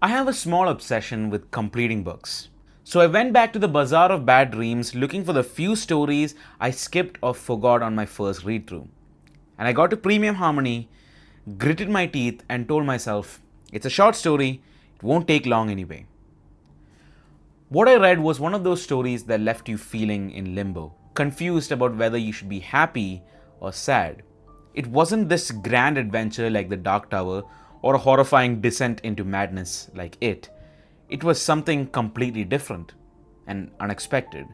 I have a small obsession with completing books. So I went back to the Bazaar of Bad Dreams looking for the few stories I skipped or forgot on my first read through. And I got to Premium Harmony, gritted my teeth, and told myself, it's a short story, it won't take long anyway. What I read was one of those stories that left you feeling in limbo, confused about whether you should be happy or sad. It wasn't this grand adventure like The Dark Tower or a horrifying descent into madness like It. It was something completely different and unexpected,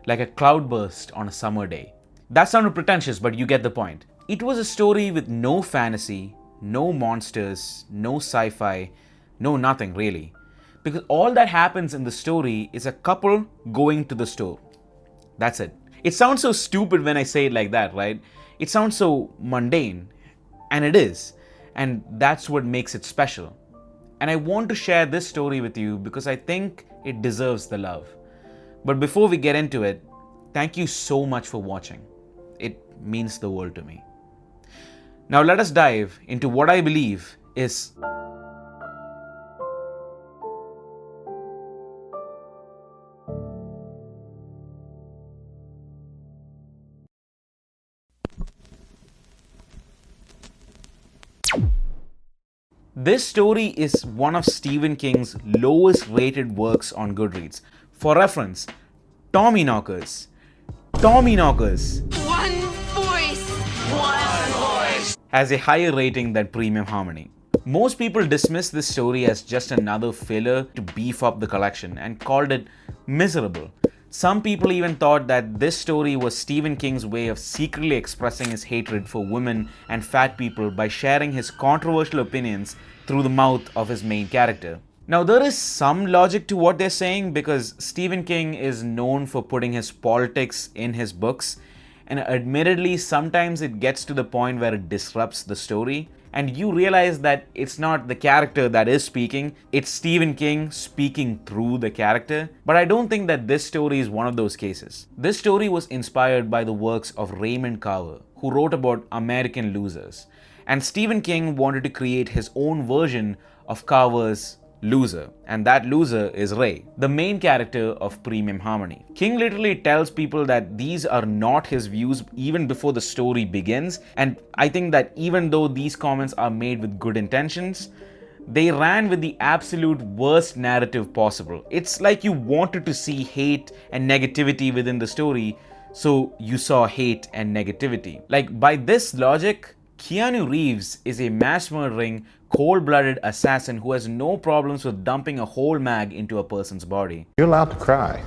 like a cloudburst on a summer day. That sounded pretentious, but you get the point. It was a story with no fantasy, no monsters, no sci fi, no nothing really. Because all that happens in the story is a couple going to the store. That's it. It sounds so stupid when I say it like that, right? It sounds so mundane. And it is. And that's what makes it special. And I want to share this story with you because I think it deserves the love. But before we get into it, thank you so much for watching. It means the world to me. Now let us dive into what I believe is this story is one of Stephen King's lowest rated works on Goodreads. For reference, Tommyknockers. Tommyknockers One voice! One voice! has a higher rating than Premium Harmony. Most people dismiss this story as just another filler to beef up the collection and called it miserable. Some people even thought that this story was Stephen King's way of secretly expressing his hatred for women and fat people by sharing his controversial opinions through the mouth of his main character. Now, there is some logic to what they're saying because Stephen King is known for putting his politics in his books, and admittedly, sometimes it gets to the point where it disrupts the story, and you realize that it's not the character that is speaking, it's Stephen King speaking through the character. But I don't think that this story is one of those cases. This story was inspired by the works of Raymond Carver, who wrote about American losers. And Stephen King wanted to create his own version of Carver's loser, and that loser is Ray, the main character of Premium Harmony. King literally tells people that these are not his views even before the story begins, and I think that even though these comments are made with good intentions, they ran with the absolute worst narrative possible. It's like you wanted to see hate and negativity within the story, so you saw hate and negativity. Like, by this logic, Keanu Reeves is a mass-murdering, cold-blooded assassin who has no problems with dumping a whole mag into a person's body. You're allowed to cry.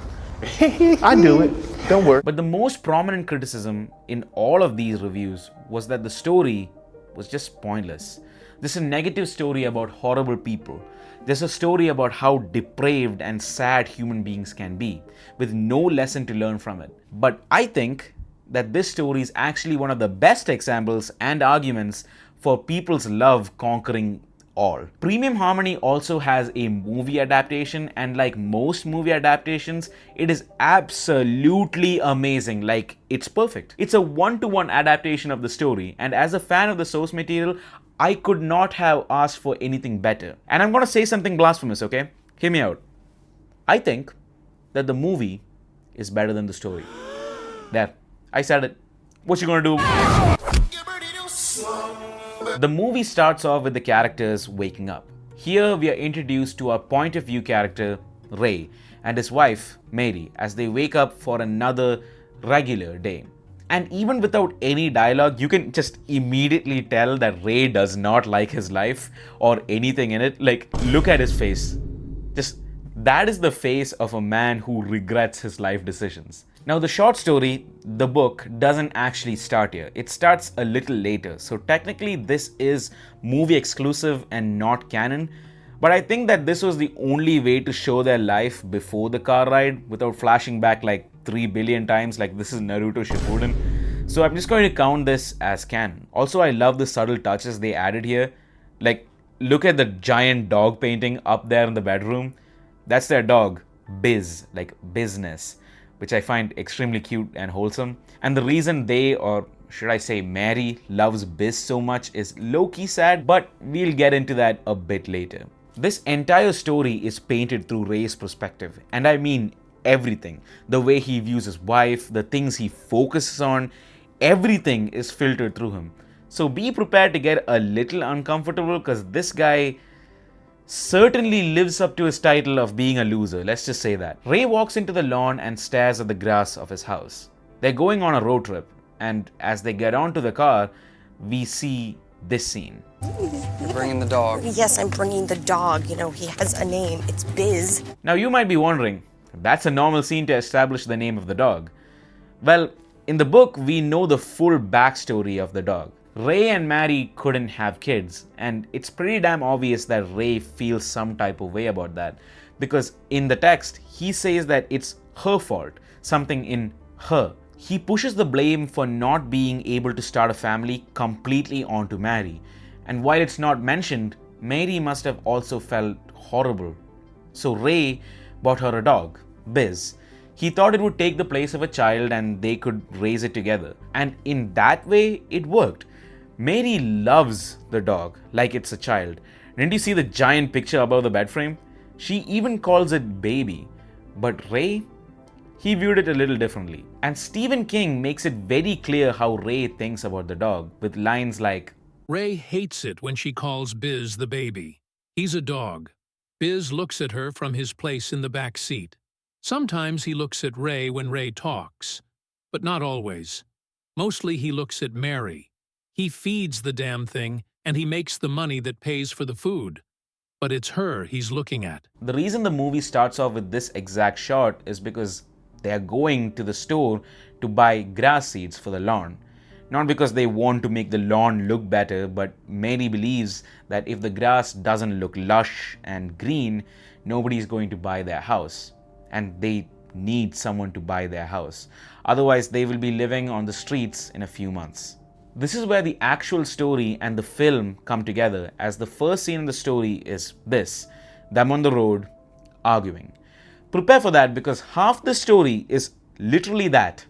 I do it. Don't worry. But the most prominent criticism in all of these reviews was that the story was just pointless. This is a negative story about horrible people. There's a story about how depraved and sad human beings can be, with no lesson to learn from it. But I think that this story is actually one of the best examples and arguments for people's love conquering all. Premium Harmony also has a movie adaptation, and like most movie adaptations, it is absolutely amazing. Like, it's perfect. It's a one-to-one adaptation of the story, and as a fan of the source material, I could not have asked for anything better. And I'm gonna say something blasphemous, okay? Hear me out. I think that the movie is better than the story. There, I said it. What you gonna do? The movie starts off with the characters waking up. Here we are introduced to our point of view character, Ray, and his wife, Mary, as they wake up for another regular day. And even without any dialogue, you can just immediately tell that Ray does not like his life or anything in it. Like, look at his face. Just, that is the face of a man who regrets his life decisions. Now, the short story, the book, doesn't actually start here. It starts a little later. So technically, this is movie exclusive and not canon. But I think that this was the only way to show their life before the car ride without flashing back like 3 billion times like this is Naruto Shippuden. So I'm just going to count this as canon. Also, I love the subtle touches they added here. Like, look at the giant dog painting up there in the bedroom. That's their dog, Biz, like business, which I find extremely cute and wholesome. And the reason they, or should I say Mary, loves Biz so much is low-key sad, but we'll get into that a bit later. This entire story is painted through Ray's perspective, and I mean everything. The way he views his wife, the things he focuses on, everything is filtered through him. So be prepared to get a little uncomfortable because this guy certainly lives up to his title of being a loser, let's just say that. Ray walks into the lawn and stares at the grass of his house. They're going on a road trip, and as they get onto the car, we see this scene. You're bringing the dog. Yes, I'm bringing the dog. You know, he has a name. It's Biz. Now you might be wondering, that's a normal scene to establish the name of the dog. Well, in the book, we know the full backstory of the dog. Ray and Mary couldn't have kids, and it's pretty damn obvious that Ray feels some type of way about that, because in the text, he says that it's her fault, something in her. He pushes the blame for not being able to start a family completely onto Mary. And while it's not mentioned, Mary must have also felt horrible. So Ray bought her a dog, Biz. He thought it would take the place of a child and they could raise it together. And in that way, it worked. Mary loves the dog like it's a child. Didn't you see the giant picture above the bed frame? She even calls it baby. But Ray, he viewed it a little differently. And Stephen King makes it very clear how Ray thinks about the dog, with lines like, Ray hates it when she calls Biz the baby. He's a dog. Biz looks at her from his place in the back seat. Sometimes he looks at Ray when Ray talks, but not always. Mostly he looks at Mary. He feeds the damn thing, and he makes the money that pays for the food. But it's her he's looking at. The reason the movie starts off with this exact shot is because they are going to the store to buy grass seeds for the lawn. Not because they want to make the lawn look better, but Mary believes that if the grass doesn't look lush and green, nobody's going to buy their house. And they need someone to buy their house. Otherwise, they will be living on the streets in a few months. This is where the actual story and the film come together, as the first scene in the story is this: them on the road, arguing. Prepare for that, because half the story is literally that,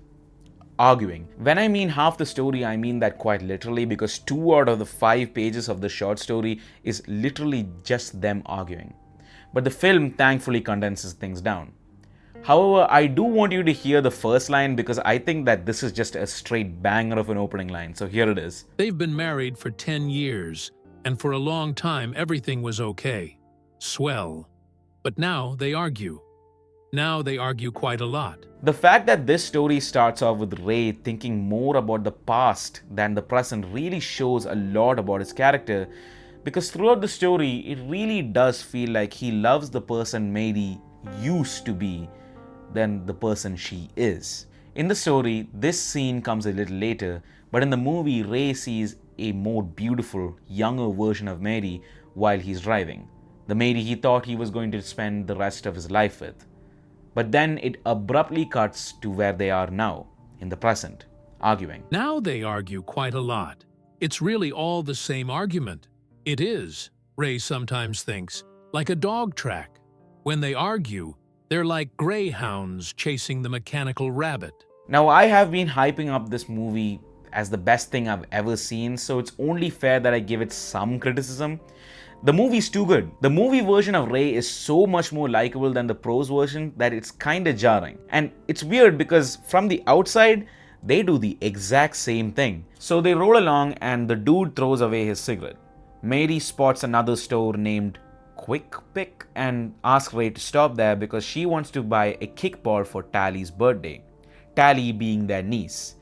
arguing. When I mean half the story, I mean that quite literally, because 2 out of the 5 pages of the short story is literally just them arguing. But the film thankfully condenses things down. However, I do want you to hear the first line because I think that this is just a straight banger of an opening line. So here it is. They've been married for 10 years, and for a long time everything was okay. Swell. But now they argue. Now they argue quite a lot. The fact that this story starts off with Ray thinking more about the past than the present really shows a lot about his character, because throughout the story, it really does feel like he loves the person Mary used to be than the person she is. In the story, this scene comes a little later, but in the movie, Ray sees a more beautiful, younger version of Mary while he's driving. The Mary he thought he was going to spend the rest of his life with. But then it abruptly cuts to where they are now, in the present, arguing. Now they argue quite a lot. It's really all the same argument. It is, Ray sometimes thinks, like a dog track. When they argue, they're like greyhounds chasing the mechanical rabbit. Now, I have been hyping up this movie as the best thing I've ever seen, so it's only fair that I give it some criticism. The movie's too good. The movie version of Ray is so much more likable than the prose version that it's kinda jarring. And it's weird because from the outside, they do the exact same thing. So they roll along and the dude throws away his cigarette. Mary spots another store named Quick Pick and asks Ray to stop there because she wants to buy a kickball for Tally's birthday. Tally being their niece.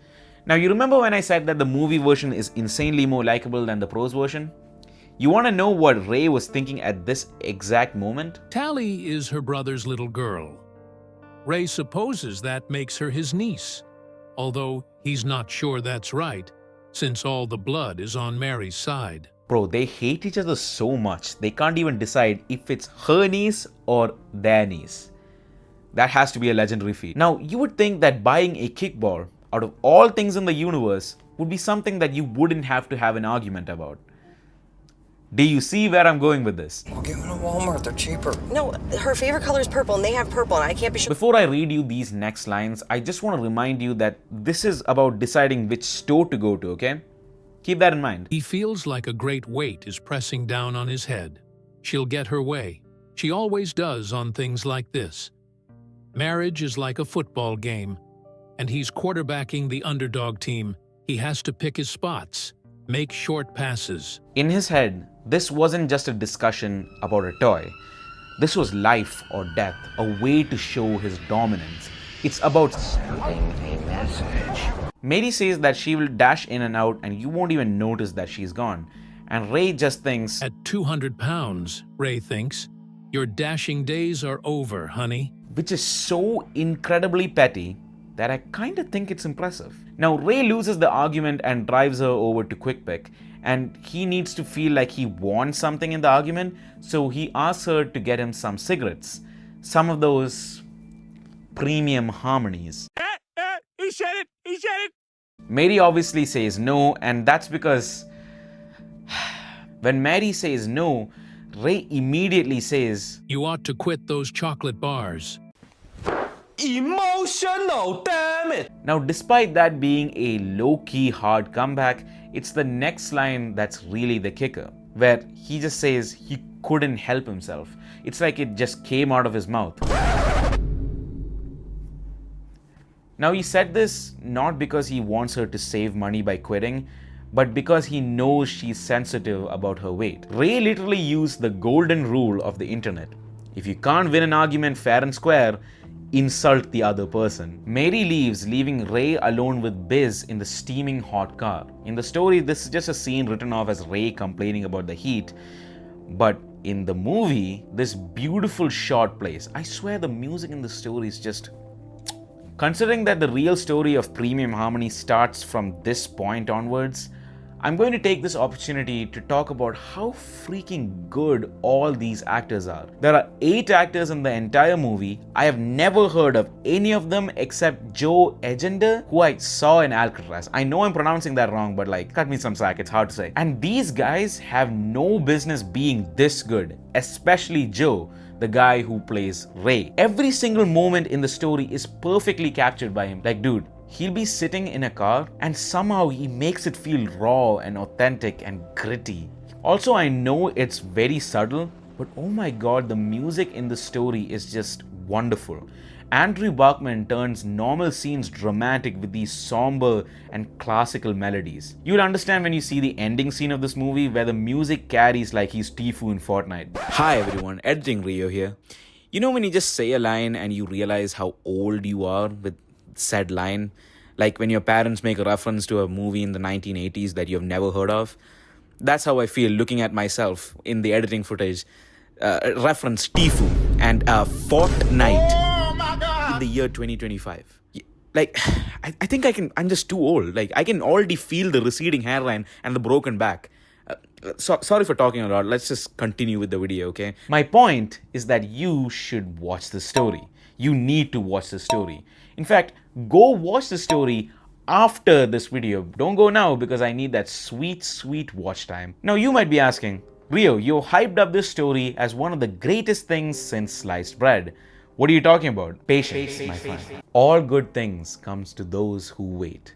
Now, you remember when I said that the movie version is insanely more likable than the prose version? You want to know what Ray was thinking at this exact moment? Tally is her brother's little girl. Ray supposes that makes her his niece, although he's not sure that's right, since all the blood is on Mary's side. Bro, they hate each other so much, they can't even decide if it's her niece or their niece. That has to be a legendary feat. Now, you would think that buying a kickball, out of all things in the universe, would be something that you wouldn't have to have an argument about. Do you see where I'm going with this? We'll get one at Walmart, they're cheaper. No, her favorite color is purple, and they have purple, and I can't be sure. Before I read you these next lines, I just want to remind you that this is about deciding which store to go to, okay? Keep that in mind. He feels like a great weight is pressing down on his head. She'll get her way. She always does on things like this. Marriage is like a football game, and he's quarterbacking the underdog team. He has to pick his spots, make short passes. In his head, this wasn't just a discussion about a toy. This was life or death, a way to show his dominance. It's about sending a message. Mary says that she will dash in and out and you won't even notice that she's gone. And Ray just thinks, At 200 pounds, Ray thinks, your dashing days are over, honey. which is so incredibly petty that I kinda think it's impressive. Now, Ray loses the argument and drives her over to Quick Pick, and he needs to feel like he won something in the argument, so he asks her to get him some cigarettes. Some of those premium harmonies. He said it! He said it! Mary obviously says no, and that's because when Mary says no, Ray immediately says, You ought to quit those chocolate bars. Emotional, damn it! Now, despite that being a low-key hard comeback, it's the next line that's really the kicker, where he just says he couldn't help himself. It's like it just came out of his mouth. Now, he said this not because he wants her to save money by quitting, but because he knows she's sensitive about her weight. Ray literally used the golden rule of the internet. If you can't win an argument fair and square, insult the other person. Mary leaves, leaving Ray alone with Biz in the steaming hot car. In the story, this is just a scene written off as Ray complaining about the heat. But in the movie, this beautiful shot plays. I swear the music in the story is just... Considering that the real story of Premium Harmony starts from this point onwards, I'm going to take this opportunity to talk about how freaking good all these actors are. There are 8 actors in the entire movie. I have never heard of any of them except Joe Egender, who I saw in Alcatraz. I know I'm pronouncing that wrong, but like, cut me some slack, it's hard to say. And these guys have no business being this good, especially Joe, the guy who plays Ray. Every single moment in the story is perfectly captured by him. Like, dude, he'll be sitting in a car and somehow he makes it feel raw and authentic and gritty. Also, I know it's very subtle, but oh my god, the music in the story is just wonderful. Andrew Bachman turns normal scenes dramatic with these somber and classical melodies. You'll understand when you see the ending scene of this movie where the music carries like he's Tfue in Fortnite. Hi everyone, Editing Rio here. You know when you just say a line and you realize how old you are with said line? Like when your parents make a reference to a movie in the 1980s that you've never heard of? That's how I feel looking at myself in the editing footage. Reference Tfue and Fortnite in the year 2025. Like, I think I'm just too old. Like, I can already feel the receding hairline and the broken back. Sorry for talking a lot. Let's just continue with the video, okay? My point is that you should watch the story. You need to watch the story. In fact, go watch the story after this video. Don't go now because I need that sweet, sweet watch time. Now, you might be asking, Rio, you hyped up this story as one of the greatest things since sliced bread. What are you talking about? Patience, my friend. All good things comes to those who wait.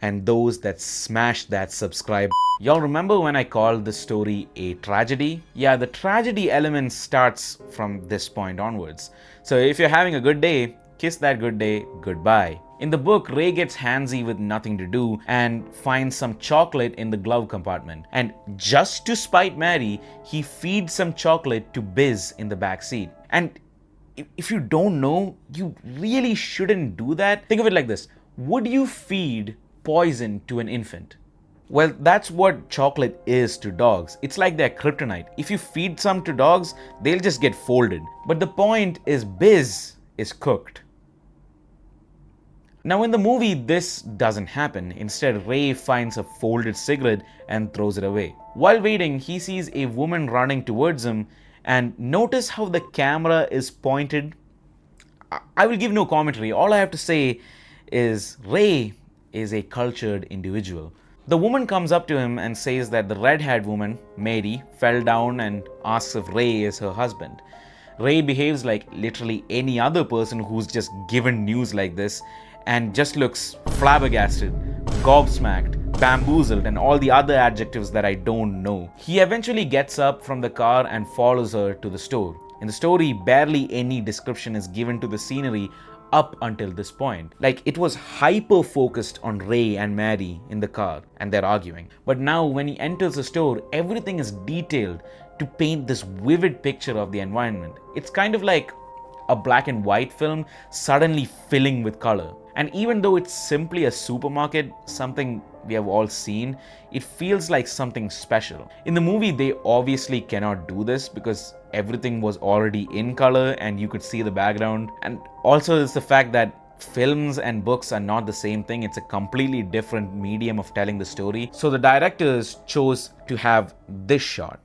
And those that smash that subscribe. Y'all remember when I called this story a tragedy? Yeah, the tragedy element starts from this point onwards. So if you're having a good day, kiss that good day goodbye. In the book, Ray gets handsy with nothing to do and finds some chocolate in the glove compartment. And just to spite Mary, he feeds some chocolate to Biz in the back seat. And if you don't know, you really shouldn't do that. Think of it like this. Would you feed poison to an infant? Well, that's what chocolate is to dogs. It's like their kryptonite. If you feed some to dogs, they'll just get folded. But the point is Biz is cooked. Now in the movie, this doesn't happen. Instead, Ray finds a folded cigarette and throws it away. While waiting, he sees a woman running towards him, and notice how the camera is pointed. I will give no commentary. All I have to say is Ray is a cultured individual. The woman comes up to him and says that the red-haired woman, Mary, fell down and asks if Ray is her husband. Ray behaves like literally any other person who's just given news like this and just looks flabbergasted, gobsmacked, bamboozled, and all the other adjectives that I don't know. He eventually gets up from the car and follows her to the store. In the story, barely any description is given to the scenery up until this point. Like, it was hyper focused on Ray and Mary in the car and they're arguing. But now when he enters the store, everything is detailed to paint this vivid picture of the environment. It's kind of like a black and white film suddenly filling with color. And even though it's simply a supermarket, something we have all seen, it feels like something special. In the movie, they obviously cannot do this because everything was already in color and you could see the background. And also it's the fact that films and books are not the same thing. It's a completely different medium of telling the story. So the directors chose to have this shot.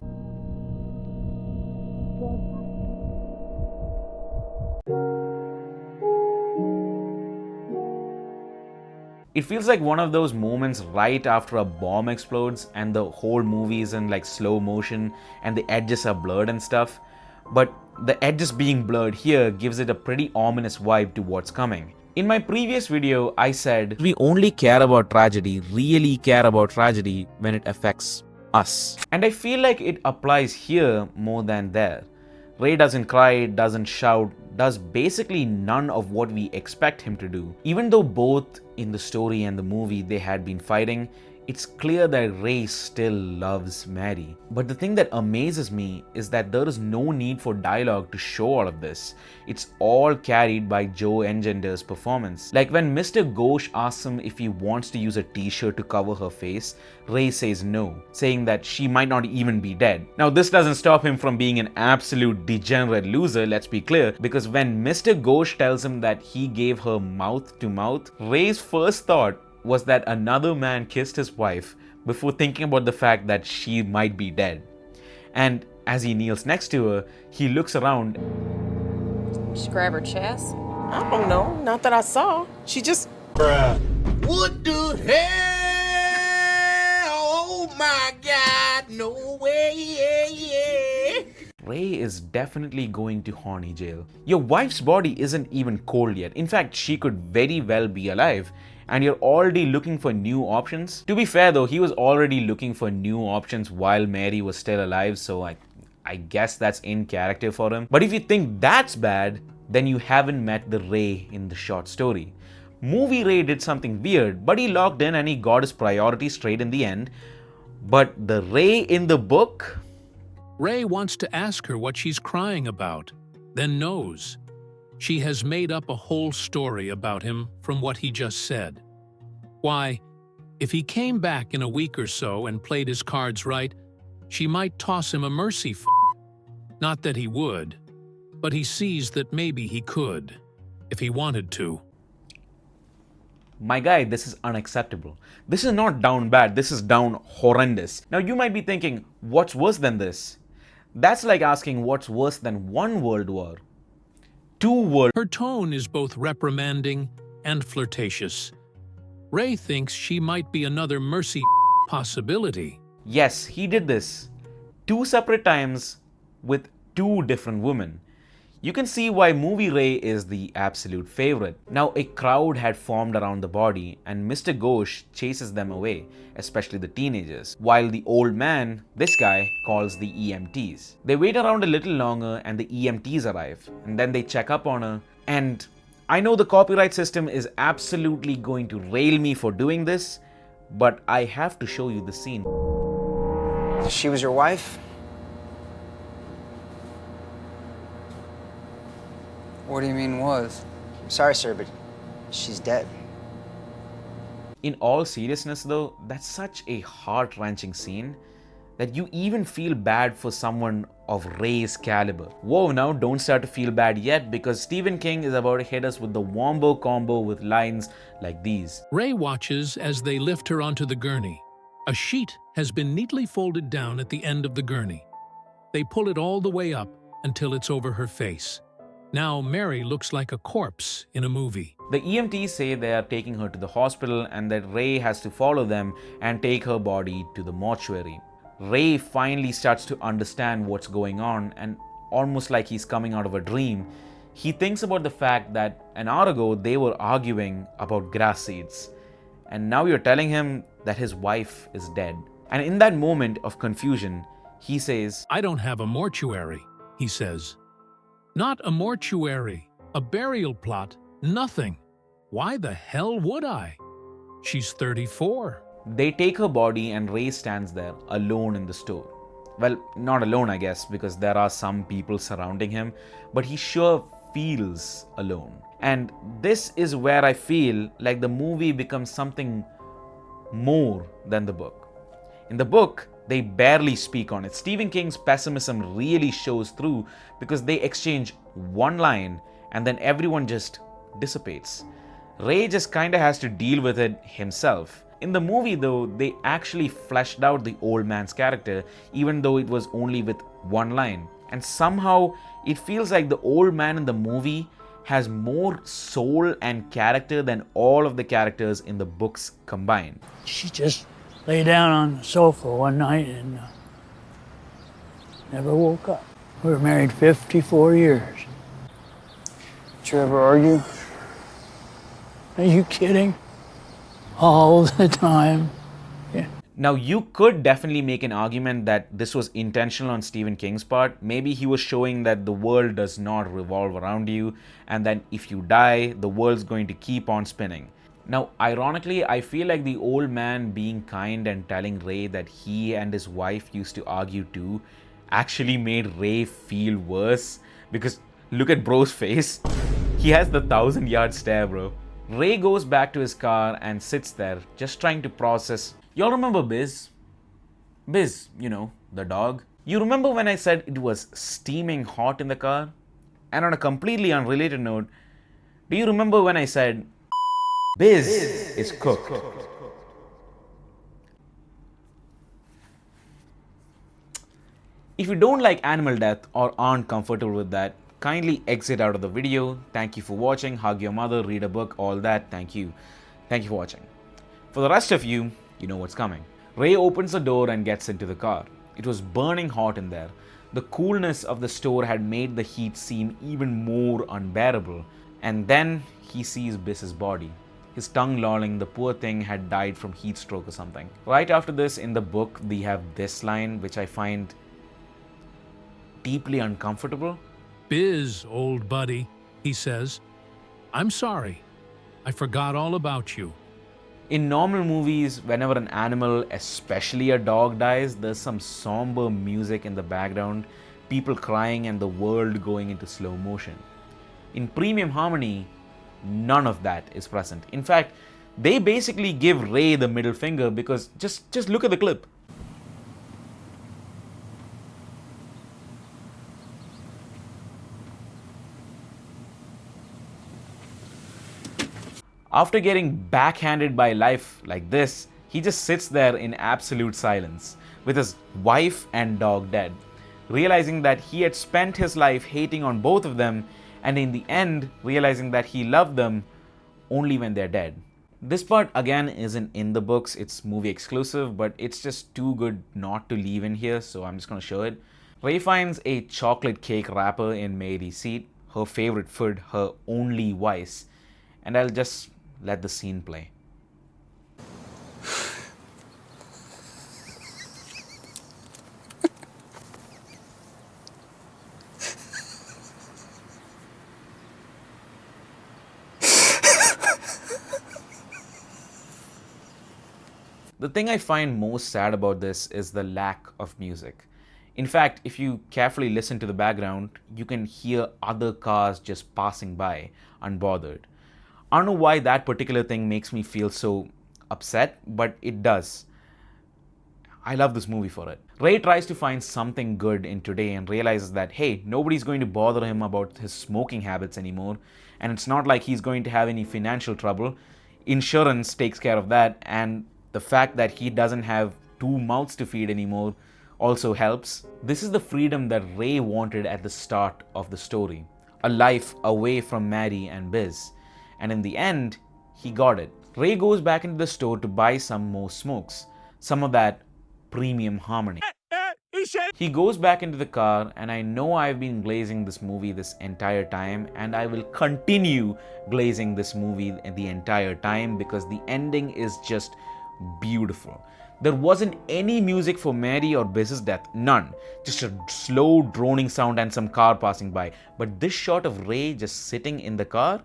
It feels like one of those moments right after a bomb explodes and the whole movie is in like slow motion and the edges are blurred and stuff. But the edges being blurred here gives it a pretty ominous vibe to what's coming. In my previous video, I said we only care about tragedy, really care about tragedy when it affects us. And I feel like it applies here more than there. Ray doesn't cry, doesn't shout, does basically none of what we expect him to do. Even though both in the story and the movie they had been fighting, it's clear that Ray still loves Mary. But the thing that amazes me is that there is no need for dialogue to show all of this. It's all carried by Joe Engender's performance. Like when Mr. Ghosh asks him if he wants to use a t-shirt to cover her face, Ray says no, saying that she might not even be dead. Now this doesn't stop him from being an absolute degenerate loser, let's be clear, because when Mr. Ghosh tells him that he gave her mouth to mouth, Ray's first thought was that another man kissed his wife before thinking about the fact that she might be dead. And as he kneels next to her, he looks around. She grab her chest? I don't know, not that I saw. She just... What the hell? Oh my God, no way. Ray is definitely going to horny jail. Your wife's body isn't even cold yet. In fact, she could very well be alive. And you're already looking for new options? To be fair though, he was already looking for new options while Mary was still alive, so I guess that's in character for him. But if you think that's bad, then you haven't met the Ray in the short story. Movie Ray did something weird, but he locked in and he got his priorities straight in the end. But the Ray in the book? Ray wants to ask her what she's crying about, then knows. She has made up a whole story about him from what he just said. Why, if he came back in a week or so and played his cards right, she might toss him a mercy f***. Not that he would, but he sees that maybe he could, if he wanted to. My guy, this is unacceptable. This is not down bad, this is down horrendous. Now you might be thinking, what's worse than this? That's like asking what's worse than one world war. Her tone is both reprimanding and flirtatious. Ray thinks she might be another mercy possibility. Yes, he did this 2 separate times with 2 different women. You can see why Movie Ray is the absolute favorite. Now a crowd had formed around the body and Mr. Ghosh chases them away, especially the teenagers, while the old man, this guy, calls the EMTs. They wait around a little longer and the EMTs arrive, and then they check up on her. And I know the copyright system is absolutely going to rail me for doing this, but I have to show you the scene. She was your wife? What do you mean was? I'm sorry, sir, but she's dead. In all seriousness though, that's such a heart-wrenching scene that you even feel bad for someone of Ray's caliber. Whoa, now don't start to feel bad yet, because Stephen King is about to hit us with the wombo combo with lines like these. Ray watches as they lift her onto the gurney. A sheet has been neatly folded down at the end of the gurney. They pull it all the way up until it's over her face. Now Mary looks like a corpse in a movie. The EMTs say they are taking her to the hospital and that Ray has to follow them and take her body to the mortuary. Ray finally starts to understand what's going on, and almost like he's coming out of a dream, he thinks about the fact that an hour ago they were arguing about grass seeds. And now you're telling him that his wife is dead. And in that moment of confusion, he says, I don't have a mortuary, he says. Not a mortuary, a burial plot, nothing. Why the hell would I? She's 34. They take her body and Ray stands there alone in the store. Well, not alone, I guess, because there are some people surrounding him, but he sure feels alone. And this is where I feel like the movie becomes something more than the book. In the book, they barely speak on it. Stephen King's pessimism really shows through because they exchange one line and then everyone just dissipates. Ray just kinda has to deal with it himself. In the movie though, they actually fleshed out the old man's character, even though it was only with one line. And somehow, it feels like the old man in the movie has more soul and character than all of the characters in the books combined. She just lay down on the sofa one night and never woke up. We were married 54 years. Did you ever argue? Are you kidding? All the time. Yeah. Now, you could definitely make an argument that this was intentional on Stephen King's part. Maybe he was showing that the world does not revolve around you and that if you die, the world's going to keep on spinning. Now, ironically, I feel like the old man being kind and telling Ray that he and his wife used to argue too actually made Ray feel worse, because look at bro's face. He has the 1,000-yard stare, bro. Ray goes back to his car and sits there just trying to process. Y'all remember Biz? Biz, you know, the dog. You remember when I said it was steaming hot in the car? And on a completely unrelated note, do you remember when I said Biz is cooked? If you don't like animal death or aren't comfortable with that, kindly exit out of the video. Thank you for watching. Hug your mother, read a book, all that. Thank you. Thank you for watching. For the rest of you, you know what's coming. Ray opens the door and gets into the car. It was burning hot in there. The coolness of the store had made the heat seem even more unbearable. And then he sees Biz's body. His tongue lolling, the poor thing had died from heat stroke or something. Right after this, in the book, we have this line, which I find deeply uncomfortable. Biz, old buddy, he says. I'm sorry. I forgot all about you. In normal movies, whenever an animal, especially a dog, dies, there's some somber music in the background, people crying and the world going into slow motion. In Premium Harmony, none of that is present. In fact, they basically give Ray the middle finger because just look at the clip. After getting backhanded by life like this, he just sits there in absolute silence with his wife and dog dead, realizing that he had spent his life hating on both of them and in the end realizing that he loved them only when they're dead. This part again isn't in the books, it's movie exclusive, but it's just too good not to leave in here, so I'm just gonna show it. Ray finds a chocolate cake wrapper in Mary's seat, her favorite food, her only vice, and I'll just let the scene play. The thing I find most sad about this is the lack of music. In fact, if you carefully listen to the background, you can hear other cars just passing by, unbothered. I don't know why that particular thing makes me feel so upset, but it does. I love this movie for it. Ray tries to find something good in today and realizes that, hey, nobody's going to bother him about his smoking habits anymore, and it's not like he's going to have any financial trouble. Insurance takes care of that, and the fact that he doesn't have 2 mouths to feed anymore also helps. This is the freedom that Ray wanted at the start of the story. A life away from Mary and Biz. And in the end, he got it. Ray goes back into the store to buy some more smokes. Some of that Premium Harmony. He goes back into the car, and I know I've been glazing this movie this entire time, and I will continue glazing this movie the entire time because the ending is just beautiful. There wasn't any music for Mary or Biz's death, none. Just a slow droning sound and some car passing by. But this shot of Ray just sitting in the car,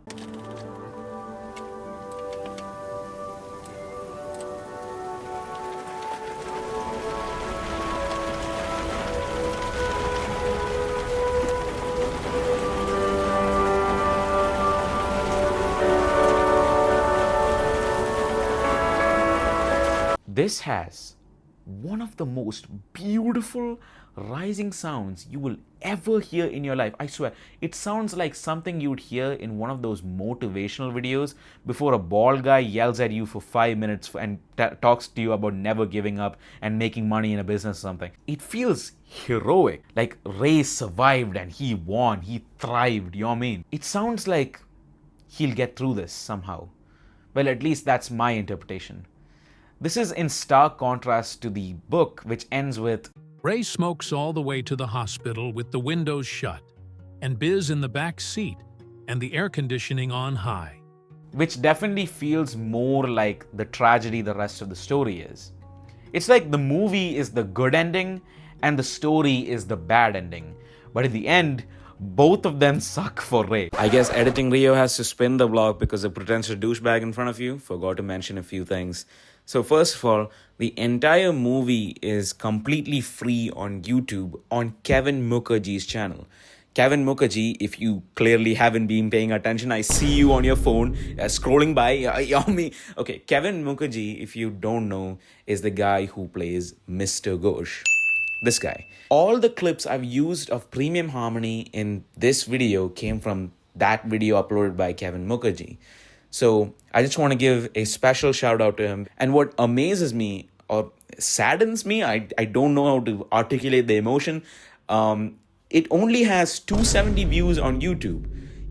this has one of the most beautiful rising sounds you will ever hear in your life. I swear, it sounds like something you would hear in one of those motivational videos before a bald guy yells at you for 5 minutes and talks to you about never giving up and making money in a business or something. It feels heroic, like Ray survived and he won, he thrived, you know what I mean? It sounds like he'll get through this somehow. Well, at least that's my interpretation. This is in stark contrast to the book, which ends with, Ray smokes all the way to the hospital with the windows shut, and Biz in the back seat, and the air conditioning on high. which definitely feels more like the tragedy the rest of the story is. It's like the movie is the good ending and the story is the bad ending. But in the end, both of them suck for Ray. I guess editing Rio has to spin the vlog because the pretentious douchebag in front of you forgot to mention a few things. So first of all, the entire movie is completely free on YouTube on Kevin Mukherjee's channel. Kevin Mukherjee, if you clearly haven't been paying attention, I see you on your phone scrolling by. Okay, Kevin Mukherjee, if you don't know, is the guy who plays Mr. Ghosh. This guy. All the clips I've used of Premium Harmony in this video came from that video uploaded by Kevin Mukherjee. So I just want to give a special shout out to him. And what amazes me or saddens me, I don't know how to articulate the emotion. It only has 270 views on YouTube.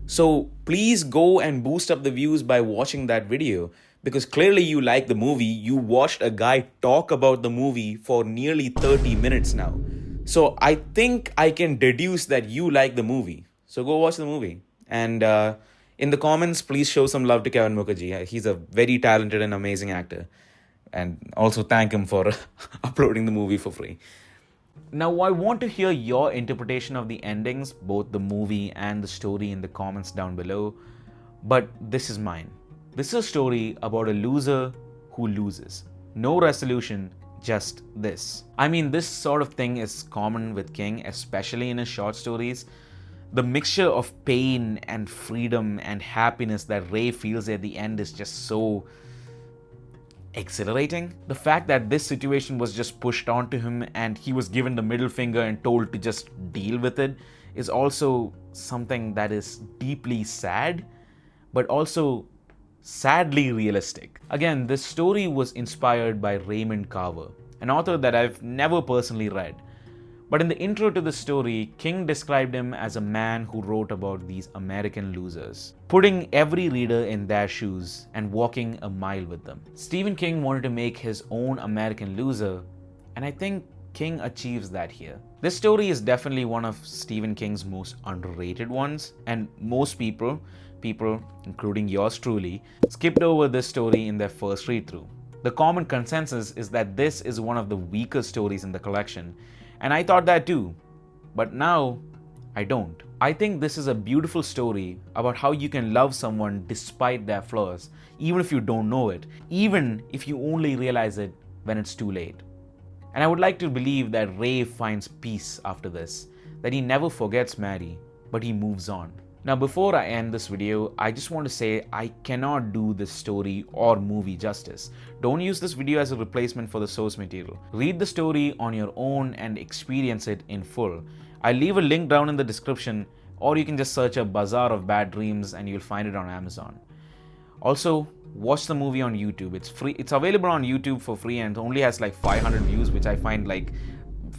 So please go and boost up the views by watching that video. Because clearly you like the movie. You watched a guy talk about the movie for nearly 30 minutes now. So I think I can deduce that you like the movie. So go watch the movie. And in the comments, please show some love to Kevin Mukherjee. He's a very talented and amazing actor. And also thank him for uploading the movie for free. Now, I want to hear your interpretation of the endings, both the movie and the story, in the comments down below. But this is mine. This is a story about a loser who loses. No resolution, just this. I mean, this sort of thing is common with King, especially in his short stories. The mixture of pain and freedom and happiness that Ray feels at the end is just so exhilarating. The fact that this situation was just pushed onto him and he was given the middle finger and told to just deal with it is also something that is deeply sad, but also sadly realistic. Again, this story was inspired by Raymond Carver, an author that I've never personally read. But in the intro to the story, King described him as a man who wrote about these American losers, putting every reader in their shoes and walking a mile with them. Stephen King wanted to make his own American loser, and I think King achieves that here. This story is definitely one of Stephen King's most underrated ones, and most people, including yours truly, skipped over this story in their first read-through. The common consensus is that this is one of the weaker stories in the collection, and I thought that too, but now I don't. I think this is a beautiful story about how you can love someone despite their flaws, even if you don't know it, even if you only realize it when it's too late. And I would like to believe that Ray finds peace after this, that he never forgets Mary, but he moves on. Now, before I end this video, I just want to say I cannot do this story or movie justice. Don't use this video as a replacement for the source material. Read the story on your own and experience it in full. I'll leave a link down in the description, or you can just search up Bazaar of Bad Dreams and you'll find it on Amazon. Also, watch the movie on YouTube. It's free. It's available on YouTube for free and it only has like 500 views, which I find like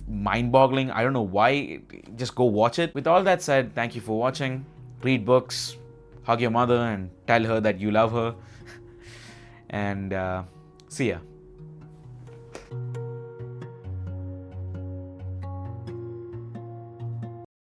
mind-boggling. I don't know why. Just go watch it. With all that said, thank you for watching. Read books, hug your mother and tell her that you love her. And see ya.